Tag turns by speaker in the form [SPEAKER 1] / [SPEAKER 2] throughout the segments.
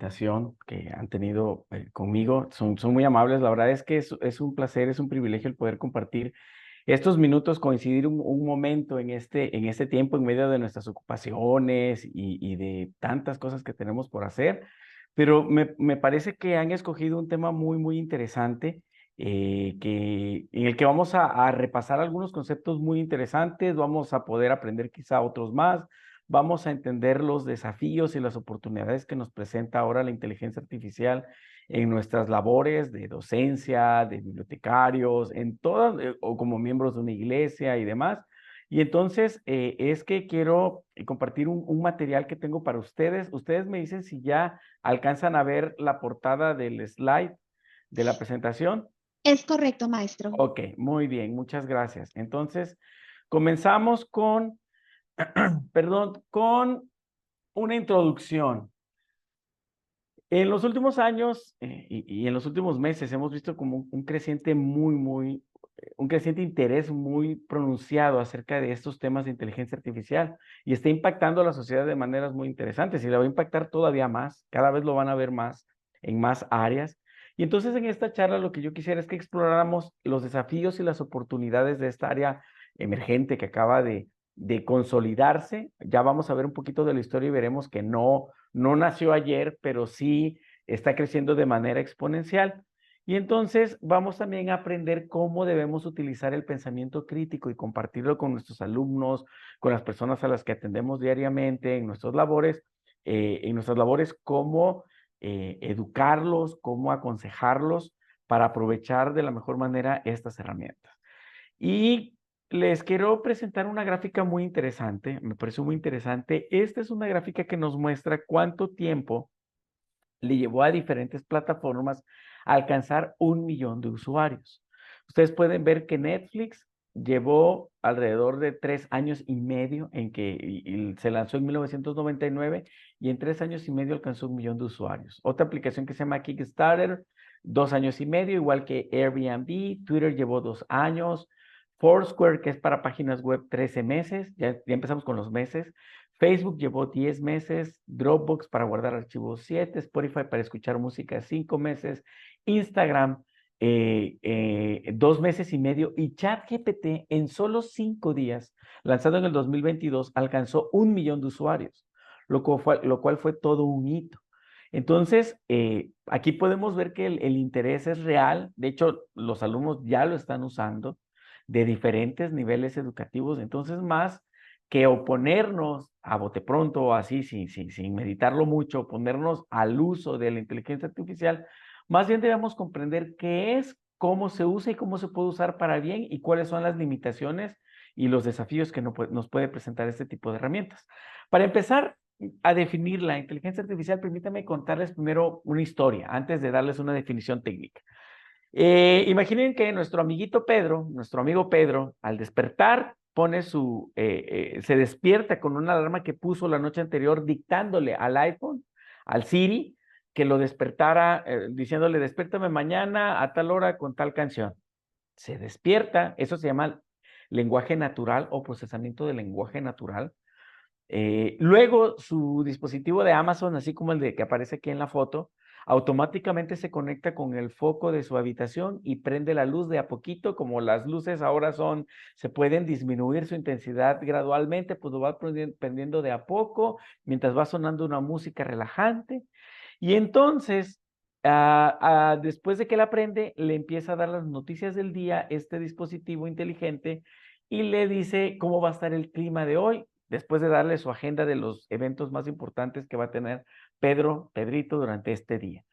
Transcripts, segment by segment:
[SPEAKER 1] invitación que han tenido conmigo. Son muy amables. La verdad es que es un placer, es un privilegio el poder compartir estos minutos, coincidir un momento en este tiempo en medio de nuestras ocupaciones y de tantas cosas que tenemos por hacer. Pero me parece que han escogido un tema muy interesante, en el que vamos a repasar algunos conceptos muy interesantes, vamos a poder aprender quizá otros más, vamos a entender los desafíos y las oportunidades que nos presenta ahora la inteligencia artificial en nuestras labores de docencia, de bibliotecarios, en todas, o como miembros de una iglesia y demás. Y entonces es que quiero compartir un material que tengo para ustedes. Ustedes me dicen si ya alcanzan a ver la portada del slide de la presentación.
[SPEAKER 2] Es correcto, maestro.
[SPEAKER 1] Ok, muy bien, muchas gracias. Entonces, comenzamos con, perdón, con una introducción. En los últimos años y en los últimos meses hemos visto como un creciente un creciente interés muy pronunciado acerca de estos temas de inteligencia artificial y está impactando a la sociedad de maneras muy interesantes y la va a impactar todavía más, cada vez lo van a ver más en más áreas. Y entonces en esta charla lo que yo quisiera es que exploráramos los desafíos y las oportunidades de esta área emergente que acaba de consolidarse. Ya vamos a ver un poquito de la historia y veremos que no nació ayer, pero sí está creciendo de manera exponencial. Y entonces vamos también a aprender cómo debemos utilizar el pensamiento crítico y compartirlo con nuestros alumnos, con las personas a las que atendemos diariamente en nuestras labores, cómo educarlos, cómo aconsejarlos para aprovechar de la mejor manera estas herramientas. Y les quiero presentar una gráfica muy interesante, me pareció muy interesante. Esta es una gráfica que nos muestra cuánto tiempo le llevó a diferentes plataformas a alcanzar 1 millón de usuarios. Ustedes pueden ver que Netflix llevó alrededor de 3 años y medio en que se lanzó en 1999 y en 3 años y medio alcanzó 1 millón de usuarios. Otra aplicación que se llama Kickstarter, 2 años y medio, igual que Airbnb. Twitter llevó 2 años. Foursquare, que es para páginas web, 13 meses. Ya empezamos con los meses. Facebook llevó 10 meses, Dropbox para guardar archivos 7, Spotify para escuchar música 5 meses, Instagram 2 meses y medio y ChatGPT en solo 5 días, lanzado en el 2022, alcanzó 1 millón de usuarios, lo cual fue todo un hito. Entonces, aquí podemos ver que el interés es real. De hecho, los alumnos ya lo están usando de diferentes niveles educativos. Entonces, más que oponernos a bote pronto o así, sin meditarlo mucho, oponernos al uso de la inteligencia artificial, más bien debemos comprender qué es, cómo se usa y cómo se puede usar para bien y cuáles son las limitaciones y los desafíos que nos puede presentar este tipo de herramientas. Para empezar a definir la inteligencia artificial, permítame contarles primero una historia antes de darles una definición técnica. Imaginen que nuestro amigo Pedro, al despertar, se despierta con una alarma que puso la noche anterior dictándole al iPhone, al Siri, que lo despertara, diciéndole, despiértame mañana a tal hora con tal canción. Se despierta, eso se llama lenguaje natural o procesamiento de lenguaje natural. Luego su dispositivo de Amazon, así como el de que aparece aquí en la foto, automáticamente se conecta con el foco de su habitación y prende la luz de a poquito. Como las luces ahora se pueden disminuir su intensidad gradualmente, pues lo va prendiendo de a poco mientras va sonando una música relajante. Y entonces, después de que la prende, le empieza a dar las noticias del día, este dispositivo inteligente, y le dice cómo va a estar el clima de hoy, después de darle su agenda de los eventos más importantes que va a tener Pedrito durante este día.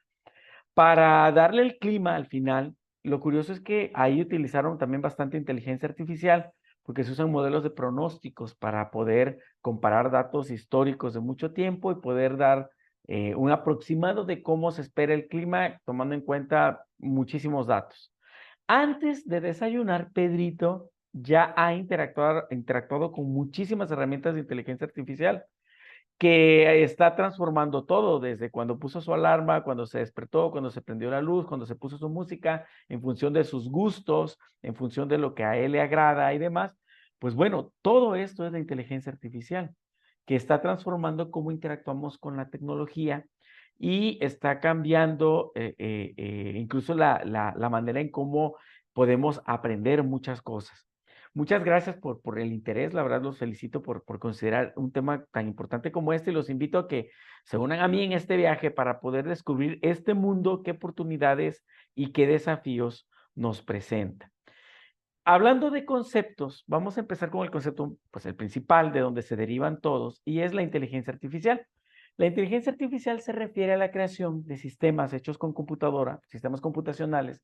[SPEAKER 1] Para darle el clima al final, lo curioso es que ahí utilizaron también bastante inteligencia artificial, porque se usan modelos de pronósticos para poder comparar datos históricos de mucho tiempo y poder dar un aproximado de cómo se espera el clima, tomando en cuenta muchísimos datos. Antes de desayunar, Pedrito ya ha interactuado con muchísimas herramientas de inteligencia artificial que está transformando todo, desde cuando puso su alarma, cuando se despertó, cuando se prendió la luz, cuando se puso su música, en función de sus gustos, en función de lo que a él le agrada y demás. Pues bueno, todo esto es la inteligencia artificial, que está transformando cómo interactuamos con la tecnología y está cambiando incluso la manera en cómo podemos aprender muchas cosas. Muchas gracias por el interés, la verdad los felicito por considerar un tema tan importante como este y los invito a que se unan a mí en este viaje para poder descubrir este mundo, qué oportunidades y qué desafíos nos presenta. Hablando de conceptos, vamos a empezar con el concepto, pues el principal, de donde se derivan todos, y es la inteligencia artificial. La inteligencia artificial se refiere a la creación de sistemas hechos con computadora, sistemas computacionales,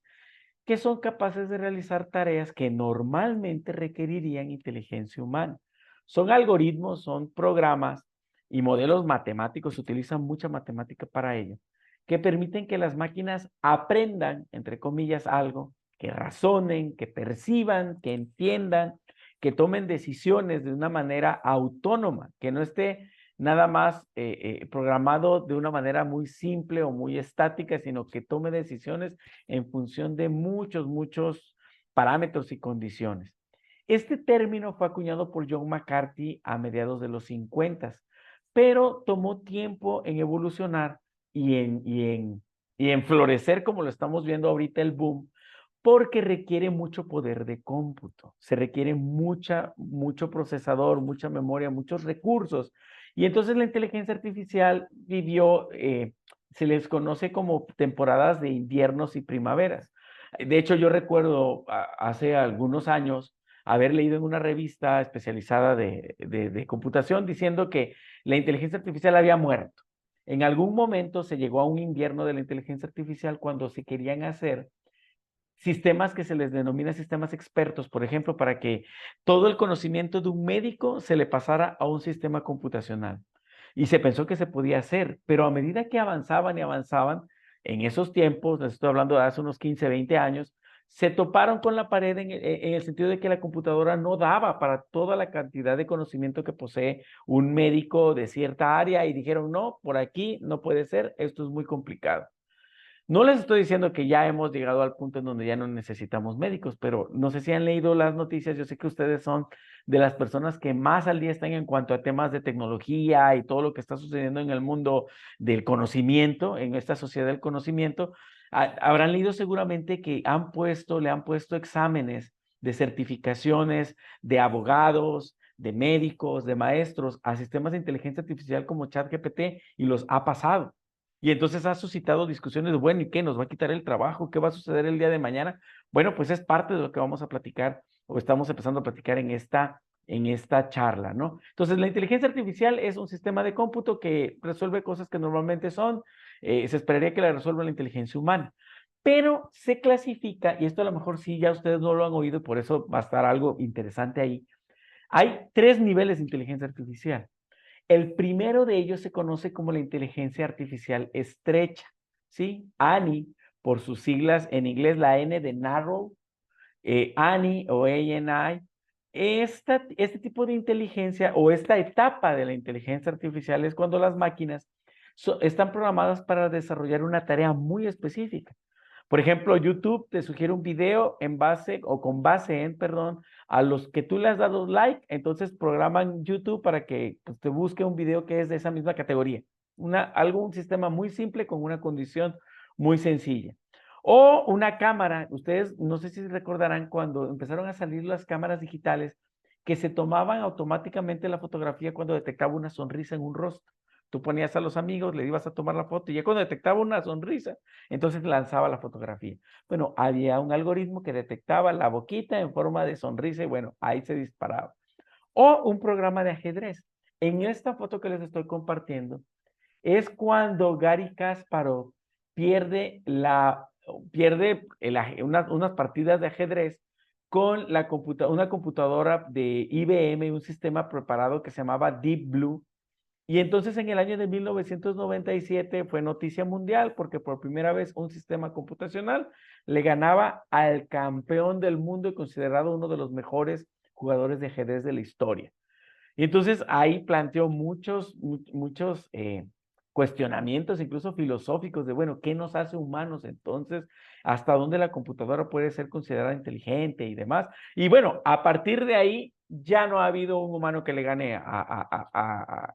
[SPEAKER 1] que son capaces de realizar tareas que normalmente requerirían inteligencia humana. Son algoritmos, son programas y modelos matemáticos, se utilizan mucha matemática para ello, que permiten que las máquinas aprendan, entre comillas, algo, que razonen, que perciban, que entiendan, que tomen decisiones de una manera autónoma, que no esté nada más programado de una manera muy simple o muy estática, sino que tome decisiones en función de muchos parámetros y condiciones. Este término fue acuñado por John McCarthy a mediados de los 50, pero tomó tiempo en evolucionar y en florecer, como lo estamos viendo ahorita, el boom, porque requiere mucho poder de cómputo, se requiere mucho procesador, mucha memoria, muchos recursos. Y entonces la inteligencia artificial vivió, se les conoce como temporadas de inviernos y primaveras. De hecho, yo recuerdo hace algunos años haber leído en una revista especializada de computación diciendo que la inteligencia artificial había muerto. En algún momento se llegó a un invierno de la inteligencia artificial cuando se querían hacer sistemas que se les denomina sistemas expertos, por ejemplo, para que todo el conocimiento de un médico se le pasara a un sistema computacional. Y se pensó que se podía hacer, pero a medida que avanzaban y avanzaban, en esos tiempos, les estoy hablando de hace unos 15, 20 años, se toparon con la pared en el sentido de que la computadora no daba para toda la cantidad de conocimiento que posee un médico de cierta área y dijeron, no, por aquí no puede ser, esto es muy complicado. No les estoy diciendo que ya hemos llegado al punto en donde ya no necesitamos médicos, pero no sé si han leído las noticias. Yo sé que ustedes son de las personas que más al día están en cuanto a temas de tecnología y todo lo que está sucediendo en el mundo del conocimiento, en esta sociedad del conocimiento. Habrán leído seguramente que le han puesto exámenes de certificaciones de abogados, de médicos, de maestros a sistemas de inteligencia artificial como ChatGPT y los ha pasado. Y entonces ha suscitado discusiones de, bueno, ¿y qué? ¿Nos va a quitar el trabajo? ¿Qué va a suceder el día de mañana? Bueno, pues es parte de lo que vamos a platicar o estamos empezando a platicar en esta charla, ¿no? Entonces, la inteligencia artificial es un sistema de cómputo que resuelve cosas que normalmente se esperaría que la resuelva la inteligencia humana. Pero se clasifica, y esto a lo mejor sí ya ustedes no lo han oído, por eso va a estar algo interesante ahí. Hay 3 niveles de inteligencia artificial. El primero de ellos se conoce como la inteligencia artificial estrecha, ¿sí? ANI, por sus siglas en inglés, la N de narrow, ANI o ANI. Este tipo de inteligencia o esta etapa de la inteligencia artificial es cuando las máquinas están programadas para desarrollar una tarea muy específica. Por ejemplo, YouTube te sugiere un video en base o con base en, perdón, a los que tú le has dado like, entonces programan YouTube para que pues, te busque un video que es de esa misma categoría. Un sistema muy simple con una condición muy sencilla. O una cámara, ustedes no sé si recordarán cuando empezaron a salir las cámaras digitales que se tomaban automáticamente la fotografía cuando detectaba una sonrisa en un rostro. Tú ponías a los amigos, le ibas a tomar la foto y ya cuando detectaba una sonrisa, entonces lanzaba la fotografía. Bueno, había un algoritmo que detectaba la boquita en forma de sonrisa y bueno, ahí se disparaba. O un programa de ajedrez. En esta foto que les estoy compartiendo es cuando Gary Kasparov pierde, unas partidas de ajedrez con una computadora de IBM y un sistema preparado que se llamaba Deep Blue. Y entonces en el año de 1997 fue noticia mundial porque por primera vez un sistema computacional le ganaba al campeón del mundo y considerado uno de los mejores jugadores de ajedrez de la historia. Y entonces ahí planteó muchos cuestionamientos, incluso filosóficos, de, bueno, ¿qué nos hace humanos entonces? ¿Hasta dónde la computadora puede ser considerada inteligente y demás? Y bueno, a partir de ahí ya no ha habido un humano que le gane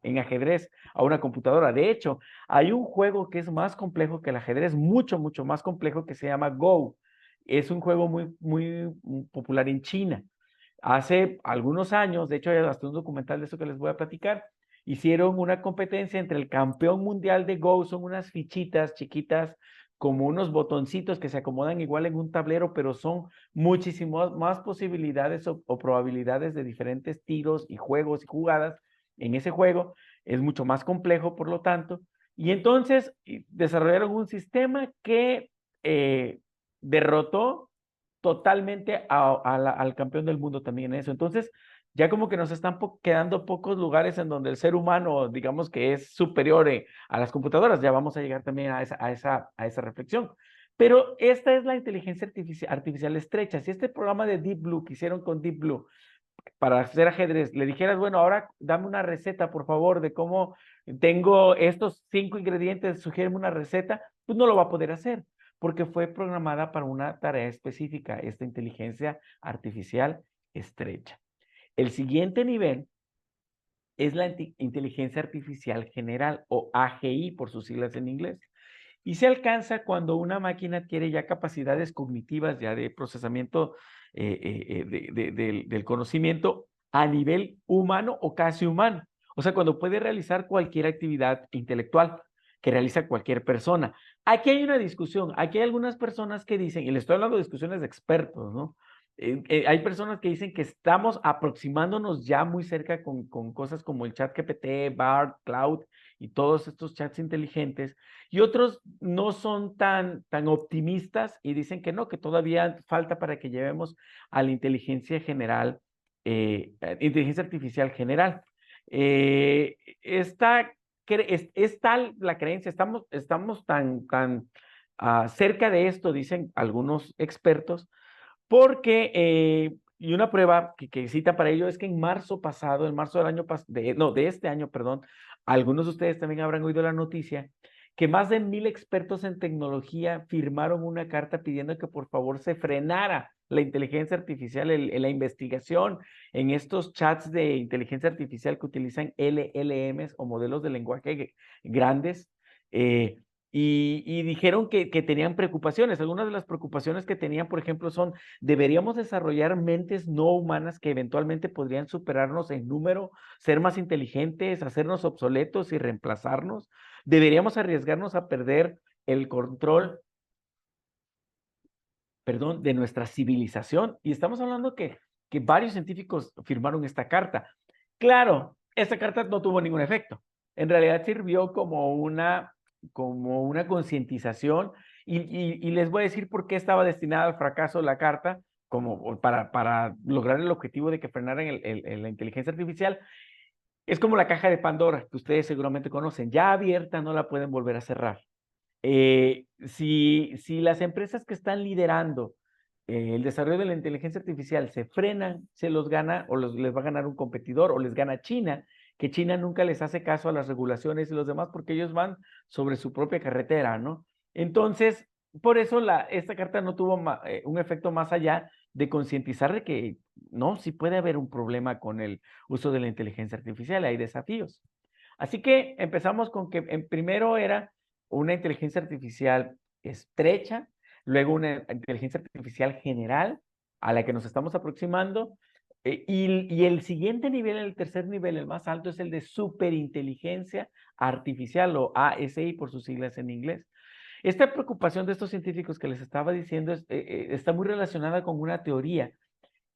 [SPEAKER 1] en ajedrez a una computadora. De hecho, hay un juego que es más complejo que el ajedrez, mucho, mucho más complejo, que se llama Go. Es un juego muy, muy popular en China. Hace algunos años, de hecho, hay hasta un documental de eso que les voy a platicar, hicieron una competencia entre el campeón mundial de Go, son unas fichitas chiquitas como unos botoncitos que se acomodan igual en un tablero, pero son muchísimas más posibilidades o probabilidades de diferentes tiros y juegos y jugadas en ese juego. Es mucho más complejo, por lo tanto. Y entonces desarrollaron un sistema que derrotó totalmente al campeón del mundo también en eso. Entonces, ya como que nos están quedando pocos lugares en donde el ser humano, digamos que es superior a las computadoras. Ya vamos a llegar también a esa reflexión. Pero esta es la inteligencia artificial estrecha. Si este programa de Deep Blue que hicieron con Deep Blue para hacer ajedrez, le dijeras, bueno, ahora dame una receta, por favor, de cómo tengo estos 5 ingredientes, sugiéreme una receta, pues no lo va a poder hacer, porque fue programada para una tarea específica, esta inteligencia artificial estrecha. El siguiente nivel es la inteligencia artificial general, o AGI por sus siglas en inglés. Y se alcanza cuando una máquina adquiere ya capacidades cognitivas, ya de procesamiento del conocimiento a nivel humano o casi humano. O sea, cuando puede realizar cualquier actividad intelectual que realiza cualquier persona. Aquí hay una discusión, aquí hay algunas personas que dicen, y le estoy hablando de discusiones de expertos, ¿no? Hay personas que dicen que estamos aproximándonos ya muy cerca con cosas como el chat GPT, BART, Cloud y todos estos chats inteligentes, y otros no son tan optimistas y dicen que no, que todavía falta para que llevemos a la inteligencia general, inteligencia artificial general. Es tal la creencia, estamos tan cerca de esto, dicen algunos expertos, porque, y una prueba que cita para ello es que en marzo pasado, en marzo del año pasado, no, de este año, perdón, algunos de ustedes también habrán oído la noticia, que más de 1000 expertos en tecnología firmaron una carta pidiendo que por favor se frenara la inteligencia artificial, la investigación en estos chats de inteligencia artificial que utilizan LLMs o modelos de lenguaje grandes. Y dijeron que tenían preocupaciones. Algunas de las preocupaciones que tenían, por ejemplo, son, ¿deberíamos desarrollar mentes no humanas que eventualmente podrían superarnos en número, ser más inteligentes, hacernos obsoletos y reemplazarnos? ¿Deberíamos arriesgarnos a perder el control, perdón, de nuestra civilización? Y estamos hablando que varios científicos firmaron esta carta. Claro, esta carta no tuvo ningún efecto. En realidad sirvió como una concientización y les voy a decir por qué estaba destinada al fracaso la carta, como para lograr el objetivo de que frenaran la inteligencia artificial. Es como la caja de Pandora, que ustedes seguramente conocen. Ya abierta no la pueden volver a cerrar. Si las empresas que están liderando el desarrollo de la inteligencia artificial se frenan, se los gana o les va a ganar un competidor o les gana China, que China nunca les hace caso a las regulaciones y los demás porque ellos van sobre su propia carretera, ¿no? Entonces, por eso esta carta no tuvo un efecto más allá de concientizar de que no, sí puede haber un problema con el uso de la inteligencia artificial, hay desafíos. Así que empezamos con que primero era una inteligencia artificial estrecha, luego una inteligencia artificial general a la que nos estamos aproximando, y el siguiente nivel, el tercer nivel, el más alto, es el de superinteligencia artificial, o ASI por sus siglas en inglés. Esta preocupación de estos científicos que les estaba diciendo está muy relacionada con una teoría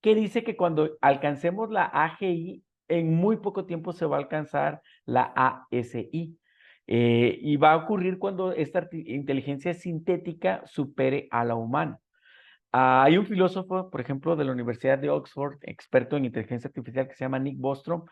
[SPEAKER 1] que dice que cuando alcancemos la AGI, en muy poco tiempo se va a alcanzar la ASI. Y va a ocurrir cuando esta inteligencia sintética supere a la humana. Hay un filósofo, por ejemplo, de la Universidad de Oxford, experto en inteligencia artificial, que se llama Nick Bostrom,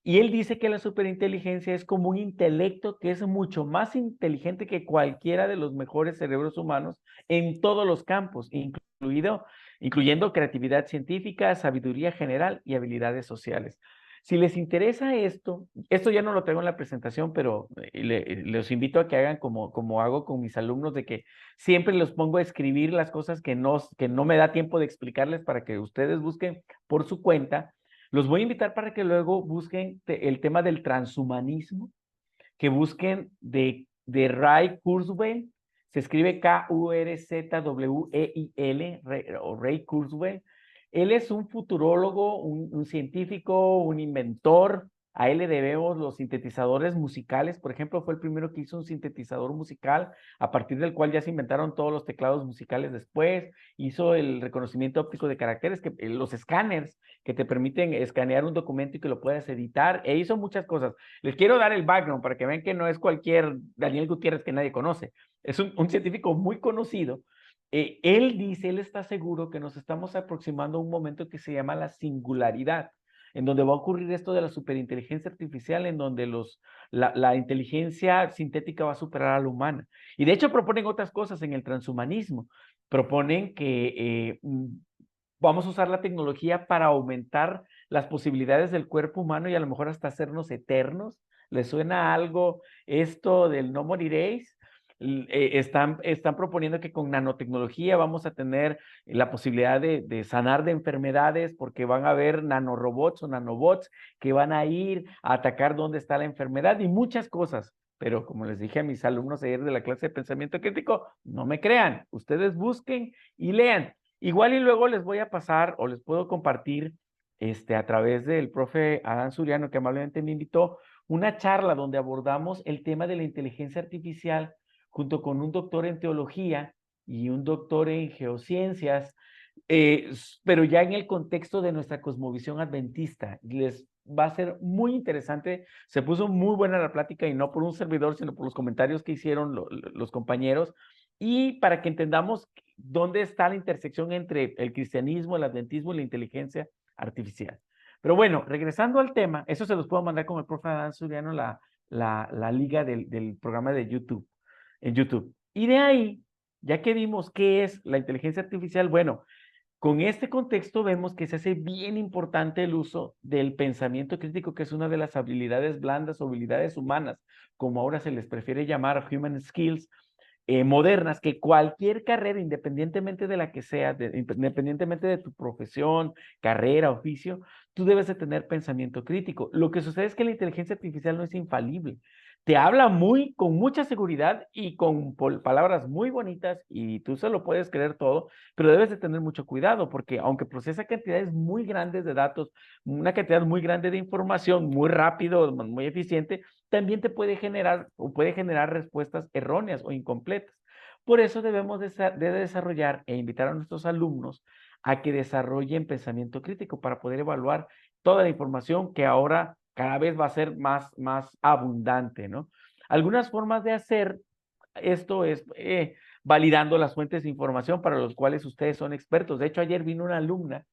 [SPEAKER 1] y él dice que la superinteligencia es como un intelecto que es mucho más inteligente que cualquiera de los mejores cerebros humanos en todos los campos, incluyendo creatividad científica, sabiduría general y habilidades sociales. Si les interesa esto ya no lo traigo en la presentación, pero les invito a que hagan como hago con mis alumnos, de que siempre los pongo a escribir las cosas que no me da tiempo de explicarles para que ustedes busquen por su cuenta. Los voy a invitar para que luego busquen el tema del transhumanismo, que busquen de Ray Kurzweil, se escribe Kurzweil, o Ray Kurzweil. Él es un futurólogo, un científico, un inventor. A él le debemos los sintetizadores musicales. Por ejemplo, fue el primero que hizo un sintetizador musical, a partir del cual ya se inventaron todos los teclados musicales después. Hizo el reconocimiento óptico de caracteres, los escáneres que te permiten escanear un documento y que lo puedas editar. E hizo muchas cosas. Les quiero dar el background para que vean que no es cualquier Daniel Gutiérrez que nadie conoce. Es un científico muy conocido. Él dice, él está seguro que nos estamos aproximando a un momento que se llama la singularidad, en donde va a ocurrir esto de la superinteligencia artificial, en donde la inteligencia sintética va a superar a la humana. Y de hecho proponen otras cosas en el transhumanismo. Proponen que vamos a usar la tecnología para aumentar las posibilidades del cuerpo humano y a lo mejor hasta hacernos eternos. ¿Les suena algo esto del no moriréis? Están proponiendo que con nanotecnología vamos a tener la posibilidad de sanar de enfermedades porque van a haber nanorobots o nanobots que van a ir a atacar dónde está la enfermedad y muchas cosas. Pero como les dije a mis alumnos ayer de la clase de pensamiento crítico, no me crean, ustedes busquen y lean. Igual y luego les voy a pasar o les puedo compartir a través del profe Adán Suriano, que amablemente me invitó, una charla donde abordamos el tema de la inteligencia artificial junto con un doctor en teología y un doctor en geociencias, pero ya en el contexto de nuestra cosmovisión adventista. Les va a ser muy interesante. Se puso muy buena la plática y no por un servidor, sino por los comentarios que hicieron los compañeros. Y para que entendamos dónde está la intersección entre el cristianismo, el adventismo y la inteligencia artificial. Pero bueno, regresando al tema, eso se los puedo mandar con el profe Adán Suriano, la liga del programa de YouTube, en YouTube. Y de ahí, ya que vimos qué es la inteligencia artificial, bueno, con este contexto vemos que se hace bien importante el uso del pensamiento crítico, que es una de las habilidades blandas o habilidades humanas, como ahora se les prefiere llamar human skills, modernas, que cualquier carrera, independientemente de la que sea, independientemente de tu profesión, carrera, oficio, tú debes de tener pensamiento crítico. Lo que sucede es que la inteligencia artificial no es infalible. Te habla con mucha seguridad y con palabras muy bonitas y tú se lo puedes creer todo, pero debes de tener mucho cuidado porque aunque procesa cantidades muy grandes de datos, una cantidad muy grande de información, muy rápido, muy eficiente, también te puede generar o puede generar respuestas erróneas o incompletas. Por eso debemos de desarrollar e invitar a nuestros alumnos a que desarrollen pensamiento crítico para poder evaluar toda la información que ahora cada vez va a ser más abundante, ¿no? Algunas formas de hacer esto es validando las fuentes de información para los cuales ustedes son expertos. De hecho, ayer vino una alumna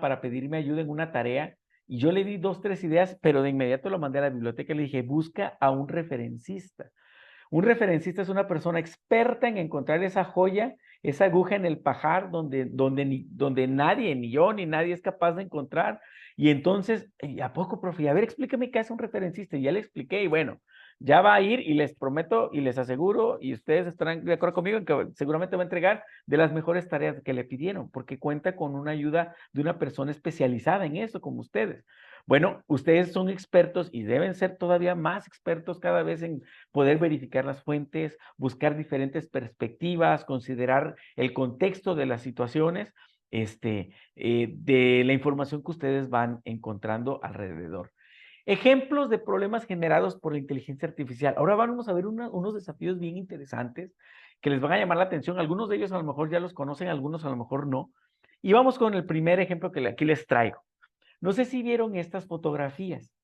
[SPEAKER 1] para pedirme ayuda en una tarea y yo le di 2, 3 ideas, pero de inmediato lo mandé a la biblioteca y le dije, busca a un referencista. Un referencista es una persona experta en encontrar esa joya, esa aguja en el pajar donde nadie, ni yo, ni nadie es capaz de encontrar. Y entonces, ¿a poco, profe? A ver, explícame qué hace un referencista. Y ya le expliqué y bueno, ya va a ir y les prometo y les aseguro, y ustedes estarán de acuerdo conmigo en que seguramente va a entregar de las mejores tareas que le pidieron, porque cuenta con una ayuda de una persona especializada en eso, como ustedes. Bueno, ustedes son expertos y deben ser todavía más expertos cada vez en poder verificar las fuentes, buscar diferentes perspectivas, considerar el contexto de las situaciones, de la información que ustedes van encontrando alrededor. Ejemplos de problemas generados por la inteligencia artificial. Ahora vamos a ver unos desafíos bien interesantes que les van a llamar la atención. Algunos de ellos a lo mejor ya los conocen, algunos a lo mejor no. Y vamos con el primer ejemplo que aquí les traigo. No sé si vieron estas fotografías.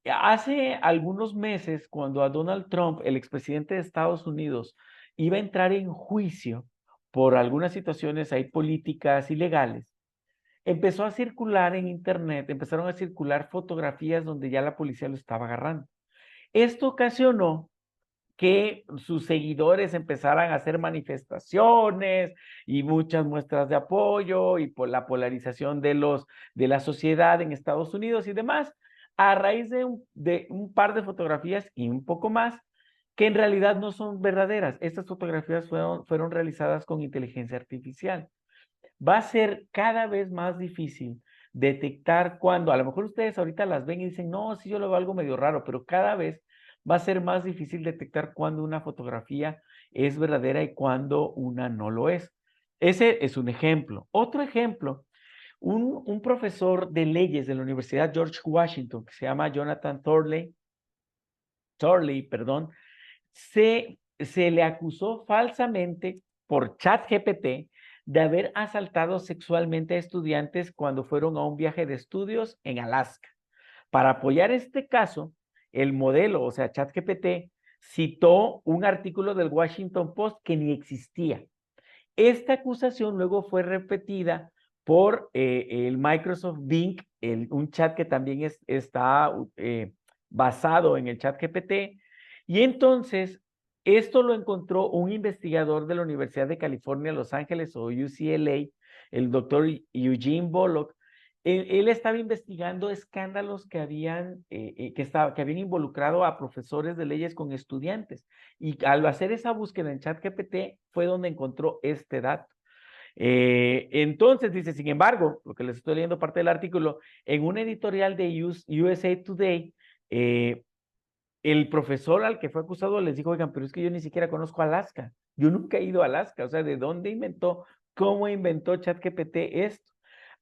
[SPEAKER 1] Hace algunos meses, cuando a Donald Trump, el expresidente de Estados Unidos, iba a entrar en juicio por algunas situaciones ahí políticas y legales, empezó a circular en internet, empezaron a circular fotografías donde ya la policía lo estaba agarrando. Esto ocasionó que sus seguidores empezaran a hacer manifestaciones y muchas muestras de apoyo y por la polarización de la sociedad en Estados Unidos y demás, a raíz de un par de fotografías y un poco más, que en realidad no son verdaderas. Estas fotografías fueron realizadas con inteligencia artificial. Va a ser cada vez más difícil detectar cuando, a lo mejor ustedes ahorita las ven y dicen, no, sí, yo lo veo algo medio raro, pero cada vez va a ser más difícil detectar cuando una fotografía es verdadera y cuando una no lo es. Ese es un ejemplo. Otro ejemplo, un profesor de leyes de la Universidad George Washington, que se llama Jonathan Turley, perdón, se le acusó falsamente por ChatGPT de haber asaltado sexualmente a estudiantes cuando fueron a un viaje de estudios en Alaska. Para apoyar este caso, el modelo, o sea, ChatGPT, citó un artículo del Washington Post que ni existía. Esta acusación luego fue repetida por el Microsoft Bing, un chat que también está basado en el chat GPT. Y entonces, esto lo encontró un investigador de la Universidad de California, Los Ángeles o UCLA, el doctor Eugene Bullock. Él estaba investigando escándalos que habían involucrado a profesores de leyes con estudiantes. Y al hacer esa búsqueda en ChatGPT fue donde encontró este dato. Entonces dice, sin embargo, lo que les estoy leyendo parte del artículo, en un editorial de USA Today, el profesor al que fue acusado les dijo, oigan, pero es que yo ni siquiera conozco Alaska. Yo nunca he ido a Alaska. O sea, ¿de dónde cómo inventó ChatGPT esto?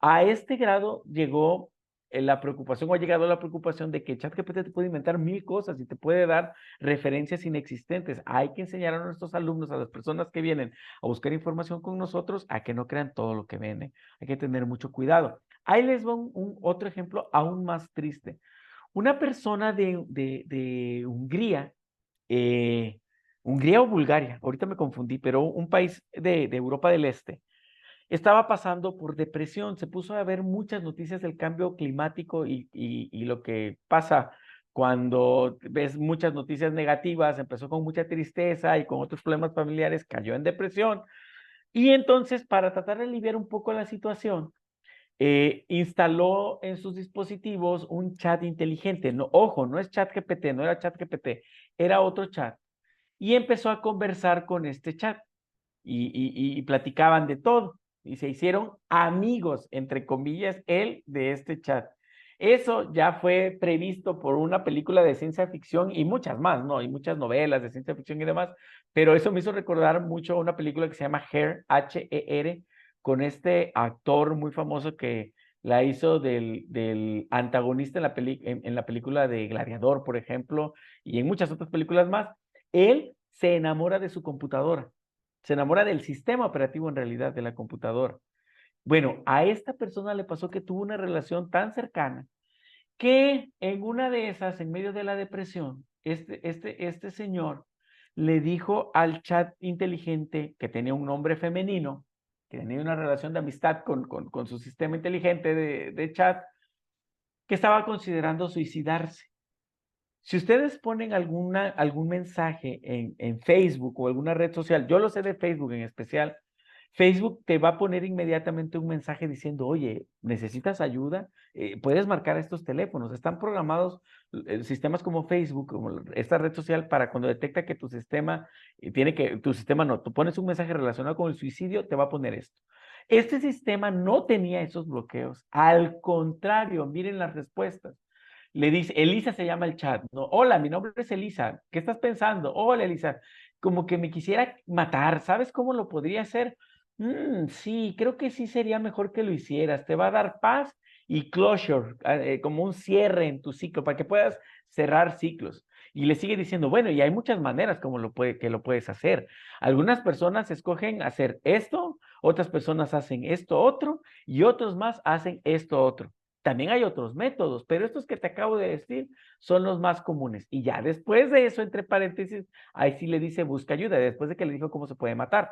[SPEAKER 1] A este grado llegó la preocupación, o ha llegado la preocupación de que ChatGPT te puede inventar mil cosas y te puede dar referencias inexistentes. Hay que enseñar a nuestros alumnos, a las personas que vienen a buscar información con nosotros, a que no crean todo lo que ven. Hay que tener mucho cuidado. Ahí les va otro ejemplo aún más triste. Una persona de Hungría, Hungría o Bulgaria, ahorita me confundí, pero un país de Europa del Este, estaba pasando por depresión, se puso a ver muchas noticias del cambio climático y lo que pasa cuando ves muchas noticias negativas, empezó con mucha tristeza y con otros problemas familiares, cayó en depresión. Y entonces, para tratar de aliviar un poco la situación, instaló en sus dispositivos un chat inteligente. No, ojo, no es ChatGPT, no era ChatGPT, era otro chat. Y empezó a conversar con este chat y platicaban de todo. Y se hicieron amigos, entre comillas, él de este chat. Eso ya fue previsto por una película de ciencia ficción y muchas más, ¿no? Y muchas novelas de ciencia ficción y demás. Pero eso me hizo recordar mucho una película que se llama Her, H-E-R, con este actor muy famoso que la hizo del antagonista en la película de Gladiador, por ejemplo, y en muchas otras películas más. Él se enamora de su computadora, se enamora del sistema operativo en realidad de la computadora. Bueno, a esta persona le pasó que tuvo una relación tan cercana que en una de esas, en medio de la depresión, este señor le dijo al chat inteligente que tenía un nombre femenino, que tenía una relación de amistad con su sistema inteligente de chat, que estaba considerando suicidarse. Si ustedes ponen algún mensaje en Facebook o alguna red social, yo lo sé de Facebook en especial, Facebook te va a poner inmediatamente un mensaje diciendo, oye, ¿necesitas ayuda? Puedes marcar estos teléfonos. Están programados sistemas como Facebook, como esta red social, para cuando detecta que tu sistema tu sistema no, tú pones un mensaje relacionado con el suicidio, te va a poner esto. Este sistema no tenía esos bloqueos. Al contrario, miren las respuestas. Le dice, Elisa se llama el chat, ¿no? Hola, mi nombre es Elisa, ¿qué estás pensando? Hola, Elisa, como que me quisiera matar, ¿sabes cómo lo podría hacer? Sí, creo que sí sería mejor que lo hicieras, te va a dar paz y closure, como un cierre en tu ciclo, para que puedas cerrar ciclos. Y le sigue diciendo, bueno, y hay muchas maneras como que lo puedes hacer. Algunas personas escogen hacer esto, otras personas hacen esto otro, y otros más hacen esto otro. También hay otros métodos, pero estos que te acabo de decir son los más comunes. Y ya después de eso, entre paréntesis, ahí sí le dice busca ayuda, después de que le dijo cómo se puede matar.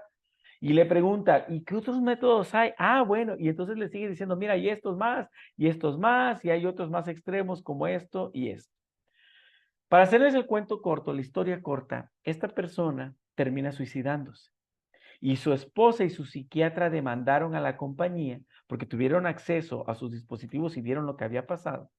[SPEAKER 1] Y le pregunta, ¿y qué otros métodos hay? Ah, bueno, y entonces le sigue diciendo, mira, y estos más, y hay otros más extremos como esto y esto. Para hacerles el cuento corto, la historia corta, esta persona termina suicidándose. Y su esposa y su psiquiatra demandaron a la compañía porque tuvieron acceso a sus dispositivos y vieron lo que había pasado.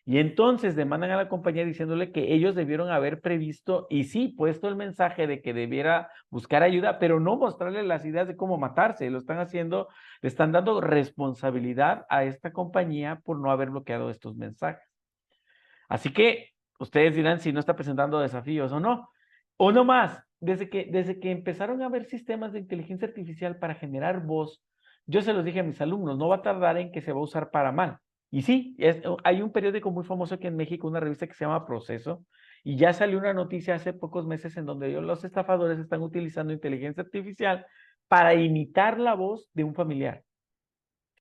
[SPEAKER 1] Y entonces demandan a la compañía diciéndole que ellos debieron haber previsto y sí, puesto el mensaje de que debiera buscar ayuda, pero no mostrarle las ideas de cómo matarse. Lo están haciendo, le están dando responsabilidad a esta compañía por no haber bloqueado estos mensajes. Así que ustedes dirán si no está presentando desafíos o no. O no más, desde que empezaron a haber sistemas de inteligencia artificial para generar voz, yo se los dije a mis alumnos, no va a tardar en que se va a usar para mal. Y sí, hay un periódico muy famoso aquí en México, una revista que se llama Proceso, y ya salió una noticia hace pocos meses en donde los estafadores están utilizando inteligencia artificial para imitar la voz de un familiar.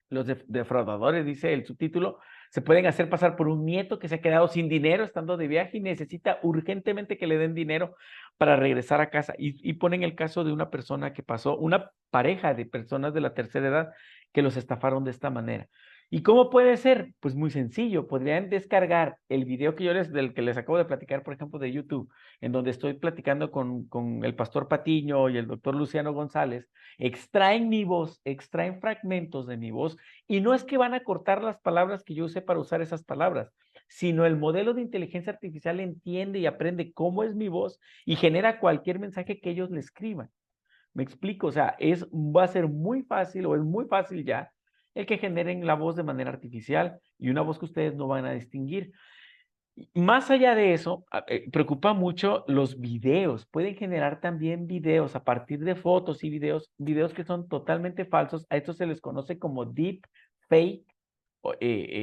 [SPEAKER 1] Los defraudadores, dice el subtítulo, se pueden hacer pasar por un nieto que se ha quedado sin dinero estando de viaje y necesita urgentemente que le den dinero para regresar a casa. Y ponen el caso de una persona que pasó, una pareja de personas de la tercera edad que los estafaron de esta manera. ¿Y cómo puede ser? Pues muy sencillo. Podrían descargar el video que del que les acabo de platicar, por ejemplo, de YouTube, en donde estoy platicando con el pastor Patiño y el doctor Luciano González. Extraen mi voz, extraen fragmentos de mi voz, y no es que van a cortar las palabras que yo usé para usar esas palabras, sino el modelo de inteligencia artificial entiende y aprende cómo es mi voz y genera cualquier mensaje que ellos le escriban. ¿Me explico? O sea, va a ser muy fácil o es muy fácil ya el que generen la voz de manera artificial y una voz que ustedes no van a distinguir. Más allá de eso, preocupa mucho los videos. Pueden generar también videos a partir de fotos y videos que son totalmente falsos. A estos se les conoce como deep fake,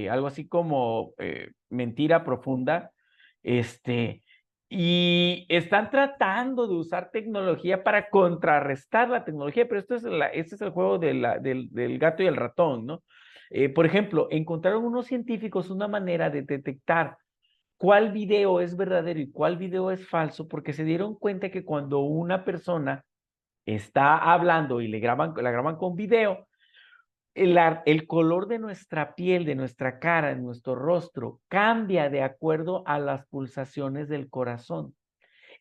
[SPEAKER 1] algo así como mentira profunda. Este, y están tratando de usar tecnología para contrarrestar la tecnología, pero este es el juego del gato y el ratón, ¿no? Por ejemplo, encontraron unos científicos una manera de detectar cuál video es verdadero y cuál video es falso, porque se dieron cuenta que cuando una persona está hablando y la graban con video, el color de nuestra piel, de nuestra cara, de nuestro rostro, cambia de acuerdo a las pulsaciones del corazón.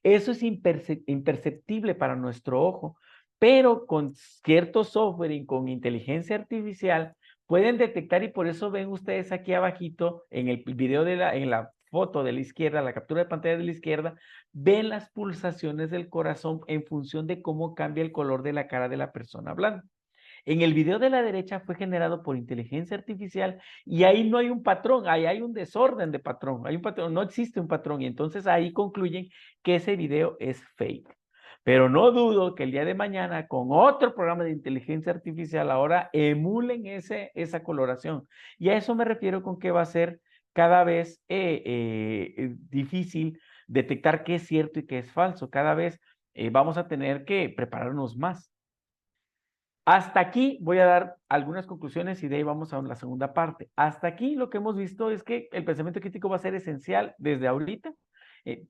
[SPEAKER 1] Eso es imperceptible para nuestro ojo, pero con cierto software y con inteligencia artificial pueden detectar, y por eso ven ustedes aquí abajito en el video en la foto de la izquierda, la captura de pantalla de la izquierda, ven las pulsaciones del corazón en función de cómo cambia el color de la cara de la persona hablando. En el video de la derecha fue generado por inteligencia artificial y ahí no hay un patrón, ahí hay un desorden de patrón, hay un patrón, no existe un patrón, y entonces ahí concluyen que ese video es fake. Pero no dudo que el día de mañana con otro programa de inteligencia artificial ahora emulen esa coloración. Y a eso me refiero con que va a ser cada vez difícil detectar qué es cierto y qué es falso. Cada vez vamos a tener que prepararnos más. Hasta aquí voy a dar algunas conclusiones y de ahí vamos a la segunda parte. Hasta aquí lo que hemos visto es que el pensamiento crítico va a ser esencial desde ahorita,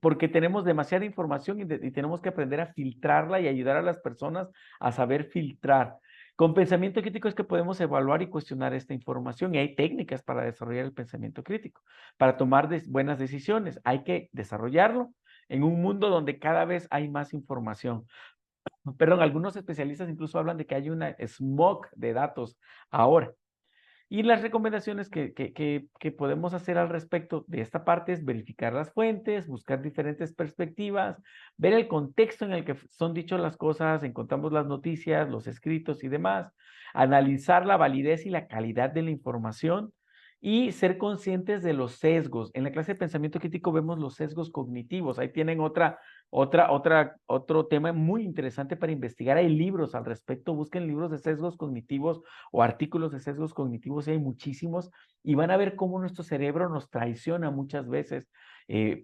[SPEAKER 1] porque tenemos demasiada información y tenemos que aprender a filtrarla y ayudar a las personas a saber filtrar. Con pensamiento crítico es que podemos evaluar y cuestionar esta información, y hay técnicas para desarrollar el pensamiento crítico, para tomar buenas decisiones. Hay que desarrollarlo en un mundo donde cada vez hay más información. Perdón, algunos especialistas incluso hablan de que hay una smog de datos ahora. Y las recomendaciones que podemos hacer al respecto de esta parte es verificar las fuentes, buscar diferentes perspectivas, ver el contexto en el que son dichas las cosas, encontramos las noticias, los escritos y demás, analizar la validez y la calidad de la información y ser conscientes de los sesgos. En la clase de pensamiento crítico vemos los sesgos cognitivos. Ahí tienen otro tema muy interesante para investigar. Hay libros al respecto. Busquen libros de sesgos cognitivos o artículos de sesgos cognitivos, y hay muchísimos, y van a ver cómo nuestro cerebro nos traiciona muchas veces,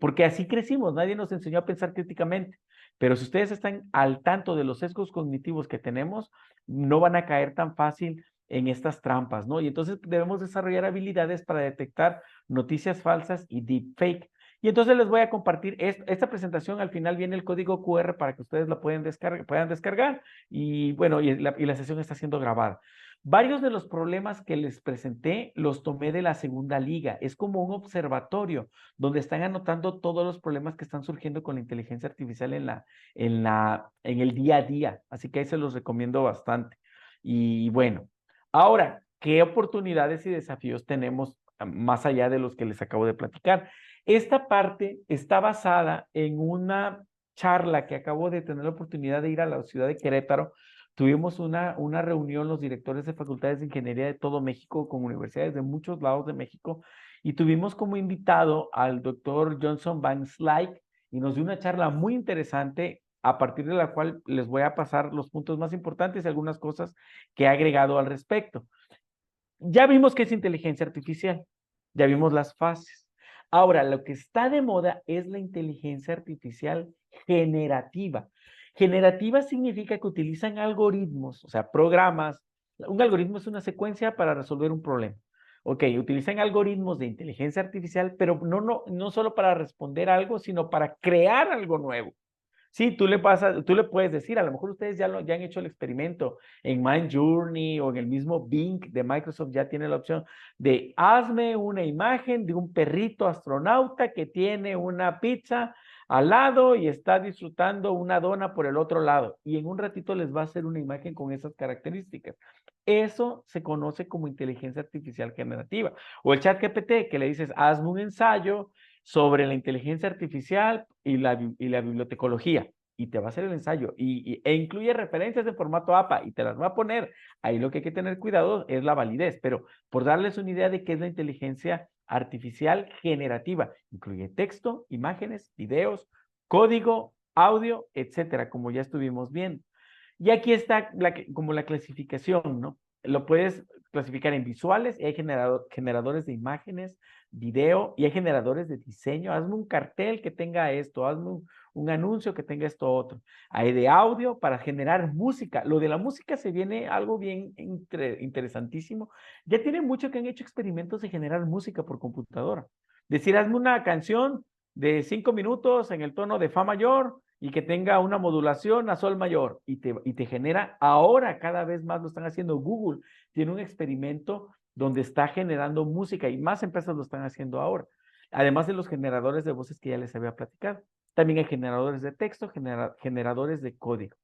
[SPEAKER 1] porque así crecimos, nadie nos enseñó a pensar críticamente. Pero si ustedes están al tanto de los sesgos cognitivos que tenemos, no van a caer tan fácil en estas trampas, ¿no? Y entonces debemos desarrollar habilidades para detectar noticias falsas y deepfake. Y entonces les voy a compartir esta presentación. Al final viene el código QR para que ustedes la puedan descargar. Y bueno, y la sesión está siendo grabada. Varios de los problemas que les presenté los tomé de la segunda liga. Es como un observatorio donde están anotando todos los problemas que están surgiendo con la inteligencia artificial en el día a día. Así que ahí se los recomiendo bastante. Y bueno, ahora, ¿qué oportunidades y desafíos tenemos más allá de los que les acabo de platicar. Esta parte está basada en una charla que acabo de tener la oportunidad de ir a la ciudad de Querétaro. Tuvimos una reunión los directores de facultades de ingeniería de todo México con universidades de muchos lados de México y tuvimos como invitado al doctor Johnson Van Slyke y nos dio una charla muy interesante a partir de la cual les voy a pasar los puntos más importantes y algunas cosas que he agregado al respecto. Ya vimos que es inteligencia artificial, ya vimos las fases. Ahora, lo que está de moda es la inteligencia artificial generativa. Generativa significa que utilizan algoritmos, o sea, programas. Un algoritmo es una secuencia para resolver un problema. Ok, utilizan algoritmos de inteligencia artificial, pero no solo para responder algo, sino para crear algo nuevo. Sí, tú le puedes decir, a lo mejor ustedes ya han hecho el experimento en Midjourney o en el mismo Bing de Microsoft ya tiene la opción de hazme una imagen de un perrito astronauta que tiene una pizza al lado y está disfrutando una dona por el otro lado. Y en un ratito les va a hacer una imagen con esas características. Eso se conoce como inteligencia artificial generativa. O el chat GPT que le dices, hazme un ensayo sobre la inteligencia artificial y la bibliotecología. Y te va a hacer el ensayo e incluye referencias de formato APA y te las va a poner. Ahí lo que hay que tener cuidado es la validez, pero por darles una idea de qué es la inteligencia artificial generativa, incluye texto, imágenes, videos, código, audio, etcétera, como ya estuvimos viendo. Y aquí está como la clasificación, ¿no? Lo puedes clasificar en visuales, y hay generadores de imágenes, video, y hay generadores de diseño. Hazme un cartel que tenga esto, hazme un anuncio que tenga esto otro. Hay de audio para generar música. Lo de la música se viene algo bien interesantísimo. Ya tiene mucho que han hecho experimentos de generar música por computadora. Decir, hazme una canción de 5 minutos en el tono de fa mayor y que tenga una modulación a sol mayor y te genera, ahora cada vez más lo están haciendo. Google tiene un experimento donde está generando música y más empresas lo están haciendo ahora. Además de los generadores de voces que ya les había platicado. También hay generadores de texto, generadores de código.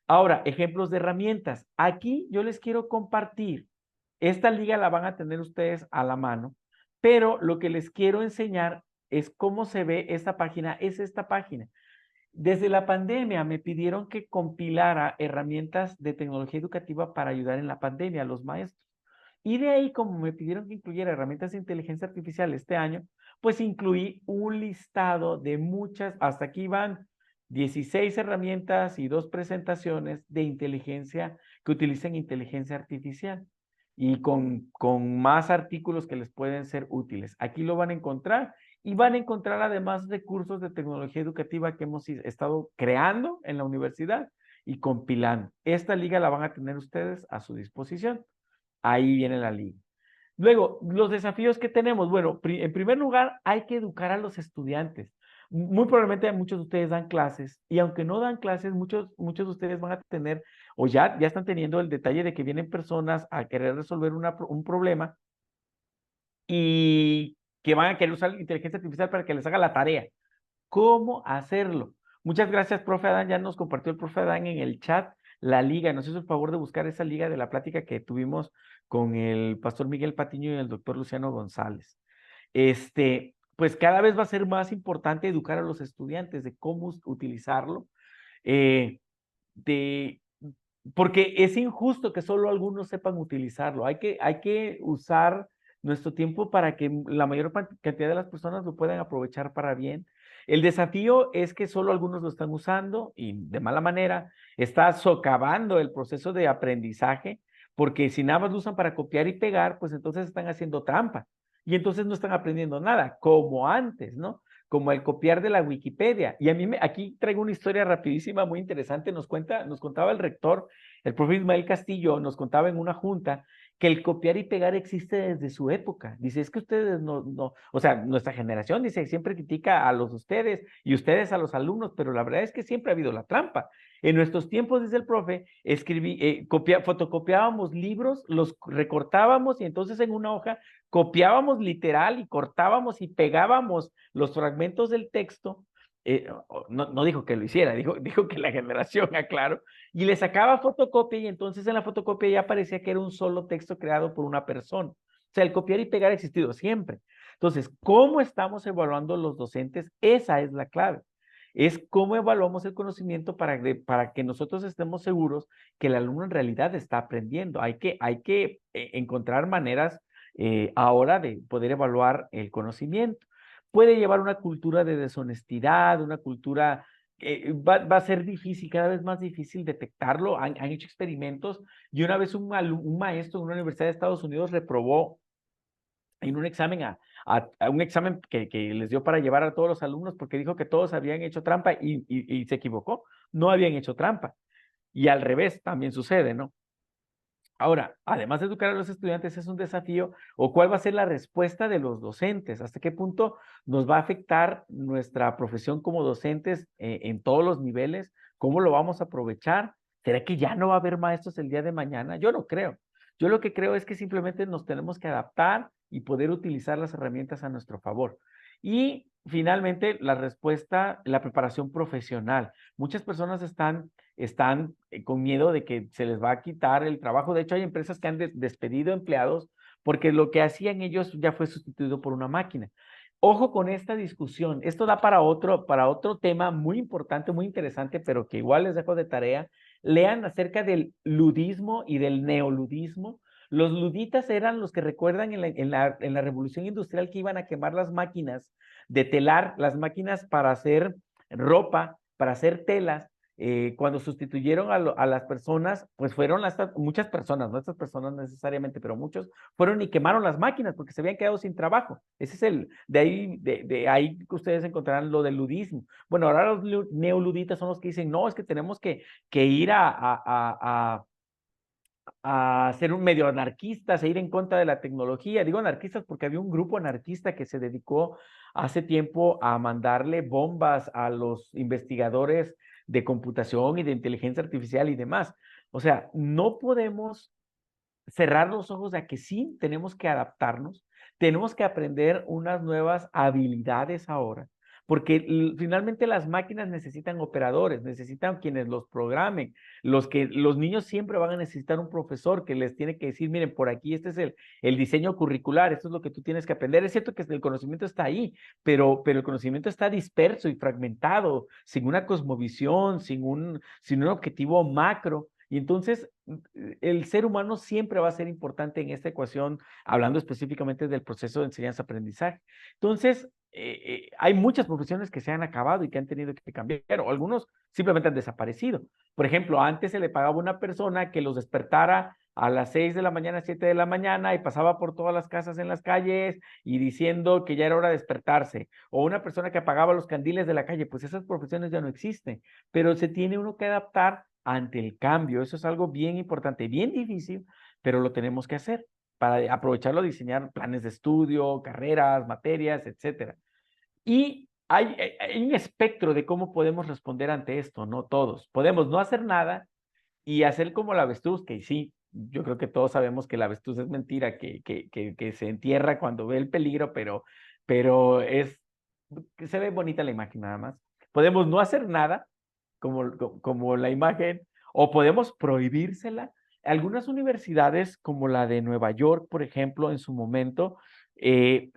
[SPEAKER 1] Ahora, ejemplos de herramientas. Aquí yo les quiero compartir. Esta liga la van a tener ustedes a la mano, pero lo que les quiero enseñar es cómo se ve esta página. Es esta página. Desde la pandemia me pidieron que compilara herramientas de tecnología educativa para ayudar en la pandemia a los maestros. Y de ahí, como me pidieron que incluyera herramientas de inteligencia artificial este año, pues incluí un listado de muchas, hasta aquí van 16 herramientas y 2 presentaciones de inteligencia que utilicen inteligencia artificial y con más artículos que les pueden ser útiles. Aquí lo van a encontrar y van a encontrar además recursos de tecnología educativa que hemos estado creando en la universidad y compilando. Esta liga la van a tener ustedes a su disposición. Ahí viene la liga. Luego, los desafíos que tenemos. Bueno, en primer lugar, hay que educar a los estudiantes. Muy probablemente muchos de ustedes dan clases y aunque no dan clases, muchos de ustedes van a tener o ya están teniendo el detalle de que vienen personas a querer resolver un problema y que van a querer usar inteligencia artificial para que les haga la tarea. ¿Cómo hacerlo? Muchas gracias, profe Adán. Ya nos compartió el profe Adán en el chat la liga. Nos hizo el favor de buscar esa liga de la plática que tuvimos con el pastor Miguel Patiño y el doctor Luciano González. Pues cada vez va a ser más importante educar a los estudiantes de cómo utilizarlo, porque es injusto que solo algunos sepan utilizarlo. Hay que usar nuestro tiempo para que la mayor cantidad de las personas lo puedan aprovechar para bien. El desafío es que solo algunos lo están usando y de mala manera está socavando el proceso de aprendizaje, porque si nada más lo usan para copiar y pegar, pues entonces están haciendo trampa y entonces no están aprendiendo nada, como antes, ¿no? Como el copiar de la Wikipedia. Y a mí aquí traigo una historia rapidísima, muy interesante. Nos contaba el rector, el profe Ismael Castillo, nos contaba en una junta que el copiar y pegar existe desde su época. Dice, es que ustedes o sea, nuestra generación, dice, siempre critica a los ustedes y ustedes a los alumnos, pero la verdad es que siempre ha habido la trampa. En nuestros tiempos, dice el profe, fotocopiábamos libros, los recortábamos y entonces en una hoja copiábamos literal y cortábamos y pegábamos los fragmentos del texto. No dijo que lo hiciera, dijo que la generación, aclaro, y le sacaba fotocopia y entonces en la fotocopia ya parecía que era un solo texto creado por una persona. O sea, el copiar y pegar ha existido siempre. Entonces, ¿cómo estamos evaluando los docentes? Esa es la clave. Es cómo evaluamos el conocimiento para que nosotros estemos seguros que el alumno en realidad está aprendiendo. Hay que encontrar maneras ahora de poder evaluar el conocimiento. Puede llevar una cultura de deshonestidad, una cultura va a ser difícil, cada vez más difícil detectarlo. Han hecho experimentos y una vez un maestro en una universidad de Estados Unidos reprobó en un examen a un examen que les dio para llevar a todos los alumnos porque dijo que todos habían hecho trampa y se equivocó, no habían hecho trampa. Y al revés también sucede, ¿no? Ahora, además de educar a los estudiantes, es un desafío, o cuál va a ser la respuesta de los docentes, hasta qué punto nos va a afectar nuestra profesión como docentes en todos los niveles, cómo lo vamos a aprovechar. ¿Será que ya no va a haber maestros el día de mañana? Yo no creo. Yo lo que creo es que simplemente nos tenemos que adaptar y poder utilizar las herramientas a nuestro favor. Y finalmente, la respuesta, la preparación profesional. Muchas personas están con miedo de que se les va a quitar el trabajo. De hecho, hay empresas que han despedido empleados porque lo que hacían ellos ya fue sustituido por una máquina. Ojo con esta discusión. Esto da para otro tema muy importante, muy interesante, pero que igual les dejo de tarea. Lean acerca del ludismo y del neoludismo. Los luditas eran los que recuerdan en la revolución industrial que iban a quemar las máquinas de telar, las máquinas para hacer ropa, para hacer telas, cuando sustituyeron a las personas, pues fueron muchas personas, no estas personas necesariamente, pero muchos fueron y quemaron las máquinas porque se habían quedado sin trabajo. Ese es de ahí que ustedes encontrarán lo del ludismo. Bueno, ahora los neoluditas son los que dicen, no, es que tenemos que ir a ser un medio anarquistas e ir en contra de la tecnología. Digo anarquistas porque había un grupo anarquista que se dedicó hace tiempo a mandarle bombas a los investigadores de computación y de inteligencia artificial y demás. O sea, no podemos cerrar los ojos a que sí tenemos que adaptarnos, tenemos que aprender unas nuevas habilidades ahora, porque finalmente las máquinas necesitan operadores, necesitan quienes los programen, los niños siempre van a necesitar un profesor que les tiene que decir, miren, por aquí este es el diseño curricular, esto es lo que tú tienes que aprender. Es cierto que el conocimiento está ahí, pero el conocimiento está disperso y fragmentado, sin una cosmovisión, sin un objetivo macro. Y entonces el ser humano siempre va a ser importante en esta ecuación, hablando específicamente del proceso de enseñanza-aprendizaje. Entonces, hay muchas profesiones que se han acabado y que han tenido que cambiar, o algunos simplemente han desaparecido. Por ejemplo, antes se le pagaba a una persona que los despertara a las 6 de la mañana, 7 de la mañana y pasaba por todas las casas en las calles y diciendo que ya era hora de despertarse. O una persona que apagaba los candiles de la calle, pues esas profesiones ya no existen, pero se tiene uno que adaptar ante el cambio. Eso es algo bien importante, bien difícil, pero lo tenemos que hacer para aprovecharlo, diseñar planes de estudio, carreras, materias, etcétera. Y hay un espectro de cómo podemos responder ante esto, no todos. Podemos no hacer nada y hacer como la avestruz, que sí, yo creo que todos sabemos que la avestruz es mentira, que se entierra cuando ve el peligro, pero que se ve bonita la imagen nada más. Podemos no hacer nada, como la imagen, o podemos prohibírsela. Algunas universidades, como la de Nueva York, por ejemplo, en su momento,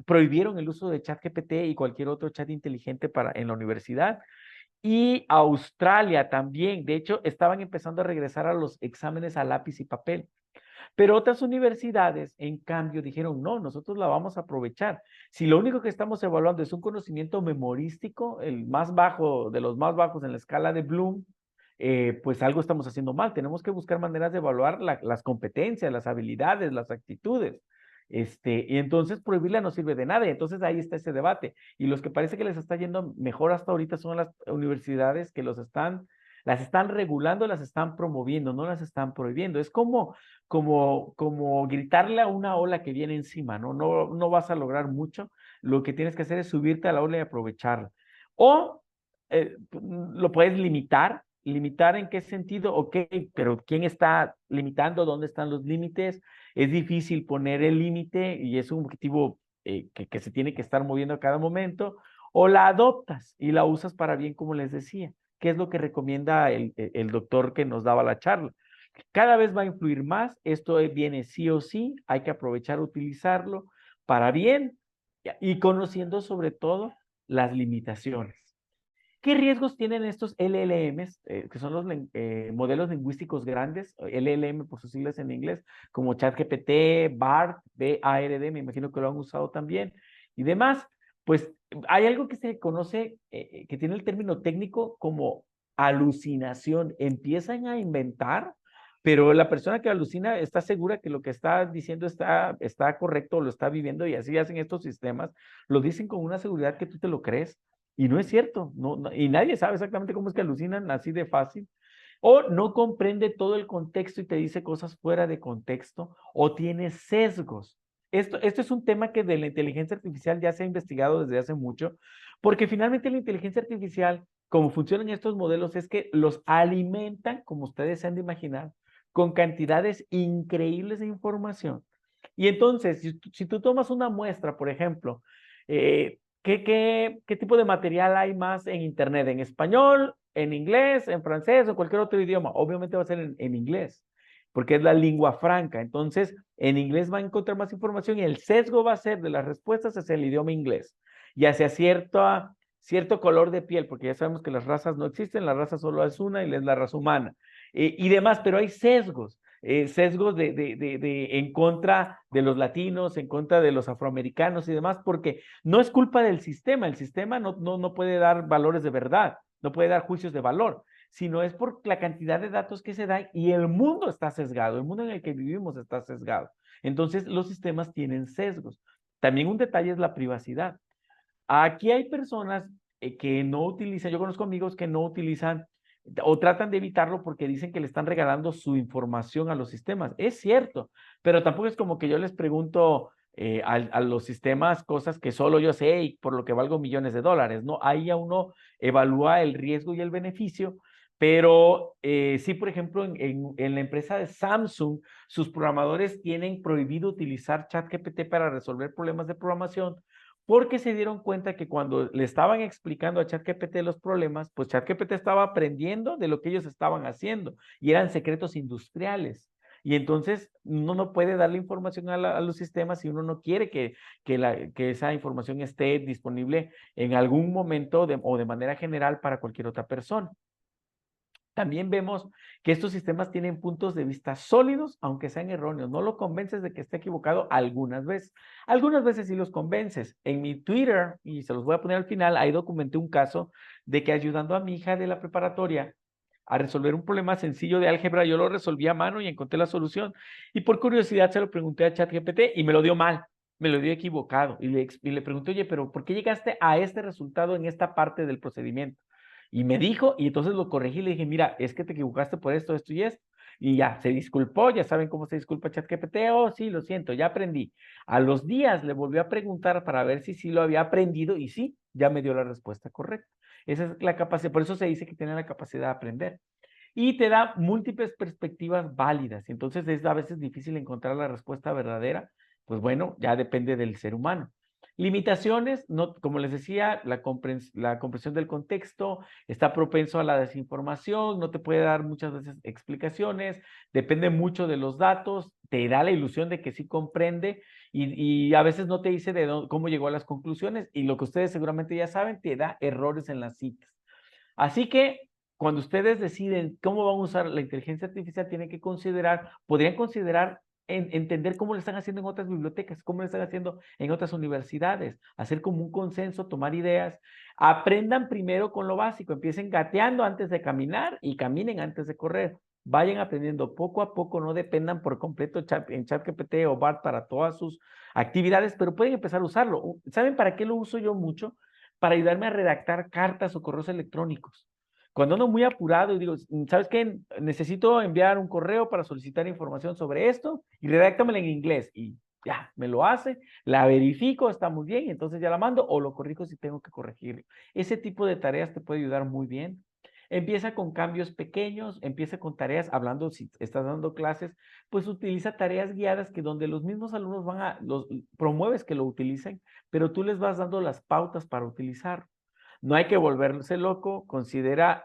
[SPEAKER 1] prohibieron el uso de ChatGPT y cualquier otro chat inteligente en la universidad. Y Australia también, de hecho, estaban empezando a regresar a los exámenes a lápiz y papel. Pero otras universidades, en cambio, dijeron, no, nosotros la vamos a aprovechar. Si lo único que estamos evaluando es un conocimiento memorístico, el más bajo de los más bajos en la escala de Bloom, pues algo estamos haciendo mal. Tenemos que buscar maneras de evaluar las competencias, las habilidades, las actitudes. Y entonces prohibirla no sirve de nada. Y entonces ahí está ese debate. Y los que parece que les está yendo mejor hasta ahorita son las universidades que las están regulando, las están promoviendo, no las están prohibiendo. Es como gritarle a una ola que viene encima, ¿no? No vas a lograr mucho. Lo que tienes que hacer es subirte a la ola y aprovecharla. O lo puedes limitar. ¿Limitar en qué sentido? Ok, pero ¿quién está limitando? ¿Dónde están los límites? Es difícil poner el límite y es un objetivo que se tiene que estar moviendo a cada momento. O la adoptas y la usas para bien, como les decía. ¿Qué es lo que recomienda el doctor que nos daba la charla? Cada vez va a influir más, esto viene sí o sí, hay que aprovechar, utilizarlo para bien y conociendo sobre todo las limitaciones. ¿Qué riesgos tienen estos LLMs, que son los modelos lingüísticos grandes, LLM por sus siglas en inglés, como ChatGPT, BART, BARD, me imagino que lo han usado también, y demás? Pues hay algo que se conoce, que tiene el término técnico como alucinación. Empiezan a inventar, pero la persona que alucina está segura que lo que está diciendo está correcto, lo está viviendo, y así hacen estos sistemas. Lo dicen con una seguridad que tú te lo crees. Y no es cierto, y nadie sabe exactamente cómo es que alucinan así de fácil. O no comprende todo el contexto y te dice cosas fuera de contexto, o tiene sesgos. Esto es un tema que de la inteligencia artificial ya se ha investigado desde hace mucho, porque finalmente la inteligencia artificial, como funcionan estos modelos, es que los alimentan, como ustedes se han de imaginar, con cantidades increíbles de información. Y entonces, si tú tomas una muestra, por ejemplo, ¿qué tipo de material hay más en Internet? ¿En español, en inglés, en francés o cualquier otro idioma? Obviamente va a ser en inglés, porque es la lengua franca. Entonces, en inglés va a encontrar más información y el sesgo va a ser de las respuestas hacia el idioma inglés y hacia cierto color de piel, porque ya sabemos que las razas no existen, la raza solo es una y es la raza humana, y demás, pero hay sesgos. Sesgos en contra de los latinos, en contra de los afroamericanos y demás, porque no es culpa del sistema, el sistema no puede dar valores de verdad, no puede dar juicios de valor, sino es por la cantidad de datos que se dan y el mundo está sesgado, el mundo en el que vivimos está sesgado. Entonces los sistemas tienen sesgos. También un detalle es la privacidad. Aquí hay personas que no utilizan, yo conozco amigos que no utilizan o tratan de evitarlo porque dicen que le están regalando su información a los sistemas. Es cierto, pero tampoco es como que yo les pregunto a los sistemas cosas que solo yo sé y por lo que valgo millones de dólares, ¿no? Ahí ya uno evalúa el riesgo y el beneficio, pero sí, por ejemplo, en la empresa de Samsung, sus programadores tienen prohibido utilizar ChatGPT para resolver problemas de programación porque se dieron cuenta que cuando le estaban explicando a ChatGPT los problemas, pues ChatGPT estaba aprendiendo de lo que ellos estaban haciendo y eran secretos industriales. Y entonces uno no puede darle información a los sistemas si uno no quiere que esa información esté disponible en algún momento o de manera general para cualquier otra persona. También vemos que estos sistemas tienen puntos de vista sólidos, aunque sean erróneos. No lo convences de que esté equivocado algunas veces. Algunas veces sí los convences. En mi Twitter, y se los voy a poner al final, ahí documenté un caso de que ayudando a mi hija de la preparatoria a resolver un problema sencillo de álgebra, yo lo resolví a mano y encontré la solución. Y por curiosidad se lo pregunté a ChatGPT y me lo dio mal, me lo dio equivocado. Y le pregunté, oye, pero ¿por qué llegaste a este resultado en esta parte del procedimiento? Y me dijo, y entonces lo corregí y le dije, mira, es que te equivocaste por esto, esto y esto. Y ya, se disculpó, ya saben cómo se disculpa ChatGPT, oh, sí, lo siento, ya aprendí. A los días le volví a preguntar para ver si sí lo había aprendido y sí, ya me dio la respuesta correcta. Esa es la capacidad, por eso se dice que tiene la capacidad de aprender. Y te da múltiples perspectivas válidas. Entonces es a veces difícil encontrar la respuesta verdadera. Pues bueno, ya depende del ser humano. Limitaciones, no, como les decía, la comprensión del contexto, está propenso a la desinformación, no te puede dar muchas veces explicaciones, depende mucho de los datos, te da la ilusión de que sí comprende y a veces no te dice cómo llegó a las conclusiones y lo que ustedes seguramente ya saben, te da errores en las citas. Así que cuando ustedes deciden cómo van a usar la inteligencia artificial, tienen que podrían considerar entender cómo lo están haciendo en otras bibliotecas, cómo lo están haciendo en otras universidades, hacer como un consenso, tomar ideas, aprendan primero con lo básico, empiecen gateando antes de caminar y caminen antes de correr. Vayan aprendiendo poco a poco, no dependan por completo en ChatGPT o BART para todas sus actividades, pero pueden empezar a usarlo. ¿Saben para qué lo uso yo mucho? Para ayudarme a redactar cartas o correos electrónicos. Cuando ando muy apurado y digo, ¿sabes qué? Necesito enviar un correo para solicitar información sobre esto y redáctamela en inglés. Y ya, me lo hace, la verifico, está muy bien, entonces ya la mando o lo corrijo si tengo que corregirlo. Ese tipo de tareas te puede ayudar muy bien. Empieza con cambios pequeños, empieza con tareas, hablando, si estás dando clases, pues utiliza tareas guiadas que donde los mismos alumnos promueves que lo utilicen, pero tú les vas dando las pautas para utilizar. No hay que volverse loco, considera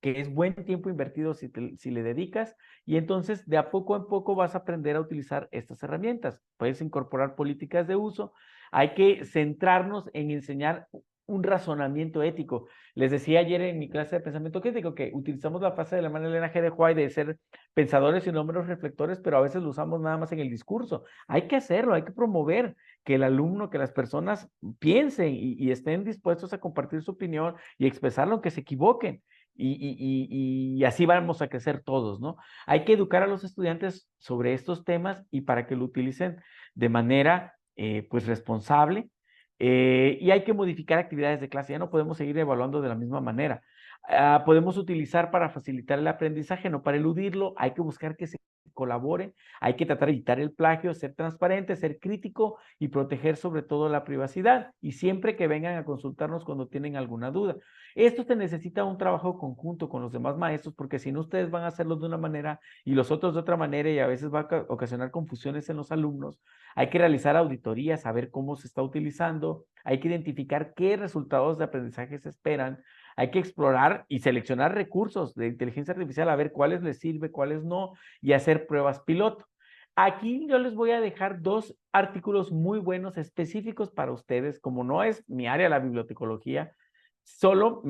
[SPEAKER 1] que es buen tiempo invertido si le dedicas, y entonces de a poco en poco vas a aprender a utilizar estas herramientas. Puedes incorporar políticas de uso. Hay que centrarnos en enseñar un razonamiento ético. Les decía ayer en mi clase de pensamiento crítico que utilizamos la frase de la hermana Elena G. de White de ser pensadores y números reflectores, pero a veces lo usamos nada más en el discurso. Hay que hacerlo, hay que promover que el alumno, que las personas piensen y estén dispuestos a compartir su opinión y expresar lo que se equivoquen. Y así vamos a crecer todos, ¿no? Hay que educar a los estudiantes sobre estos temas y para que lo utilicen de manera, pues, responsable. Y hay que modificar actividades de clase. Ya no podemos seguir evaluando de la misma manera. Podemos utilizar para facilitar el aprendizaje, no para eludirlo. Hay que buscar que se colabore. Hay que tratar de evitar el plagio, ser transparente, ser crítico y proteger sobre todo la privacidad. Y siempre que vengan a consultarnos cuando tienen alguna duda. Esto se necesita un trabajo conjunto con los demás maestros, porque si no, ustedes van a hacerlo de una manera y los otros de otra manera, y a veces va a ocasionar confusiones en los alumnos. Hay que realizar auditorías, saber cómo se está utilizando, hay que identificar qué resultados de aprendizaje se esperan, hay que explorar y seleccionar recursos de inteligencia artificial, a ver cuáles les sirve, cuáles no, y hacer pruebas piloto. Aquí yo les voy a dejar dos artículos muy buenos específicos para ustedes, como no es mi área la bibliotecología, solo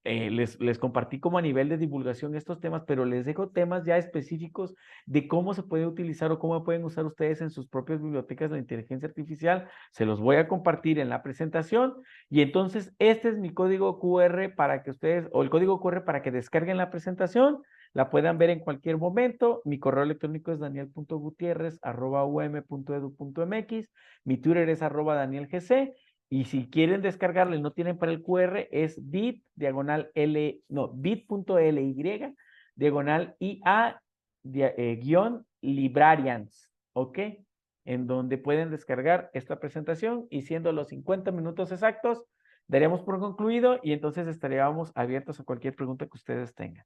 [SPEAKER 1] les compartí como a nivel de divulgación estos temas, pero les dejo temas ya específicos de cómo se puede utilizar o cómo pueden usar ustedes en sus propias bibliotecas la inteligencia artificial. Se los voy a compartir en la presentación y entonces este es mi código QR para que ustedes, o el código QR para que descarguen la presentación, la puedan ver en cualquier momento. Mi correo electrónico es daniel.gutierrez@um.edu.mx, mi Twitter es @danielgc. Y si quieren descargarlo y no tienen para el QR, es bit.ly, diagonal IA guión librarians, ¿ok? En donde pueden descargar esta presentación y siendo los 50 minutos exactos, daremos por concluido y entonces estaríamos abiertos a cualquier pregunta que ustedes tengan.